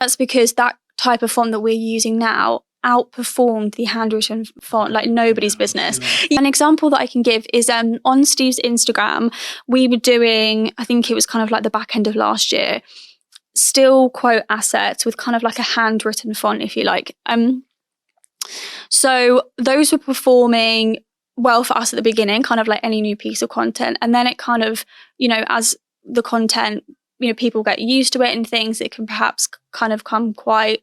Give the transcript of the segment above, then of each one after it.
That's because that type of font that we're using now outperformed the handwritten font like nobody's business. An example that I can give is on Steve's Instagram, we were doing, I think it was kind of like the back end of last year, still quote assets with kind of like a handwritten font, if you like. So those were performing well for us at the beginning, kind of like any new piece of content. And then it kind of, as the content, people get used to it and things, it can perhaps kind of come quite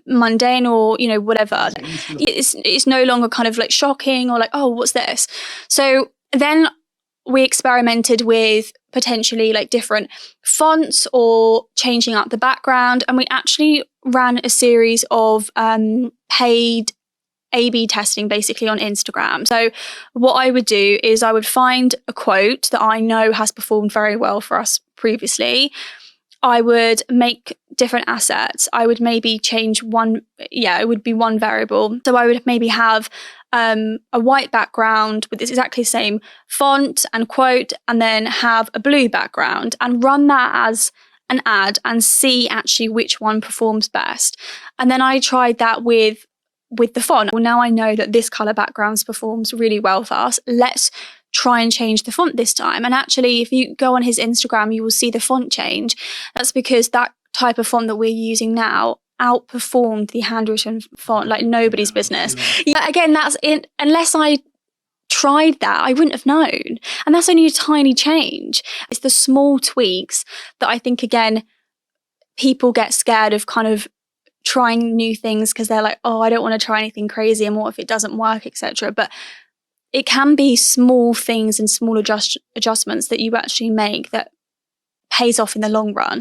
mundane or, whatever. It's no longer kind of like shocking or like, oh, what's this? So then we experimented with potentially like different fonts or changing up the background. And we actually ran a series of paid A/B testing basically on Instagram. So what I would do is I would find a quote that I know has performed very well for us previously. I would make different assets. I would maybe change it would be one variable. So I would maybe have a white background with this exactly the same font and quote, and then have a blue background and run that as an ad and see actually which one performs best. And then I tried that with the font. Well, now I know that this color background performs really well for us. Let's try and change the font this time. And actually, if you go on his Instagram, you will see the font change. That's because that type of font that we're using now outperformed the handwritten font like nobody's business. But again, that's it. Unless I tried that, I wouldn't have known. And that's only a tiny change. It's the small tweaks that I think, again, people get scared of kind of trying new things because they're like, oh, I don't want to try anything crazy and what if it doesn't work, etc. But it can be small things and small adjustments that you actually make that pays off in the long run.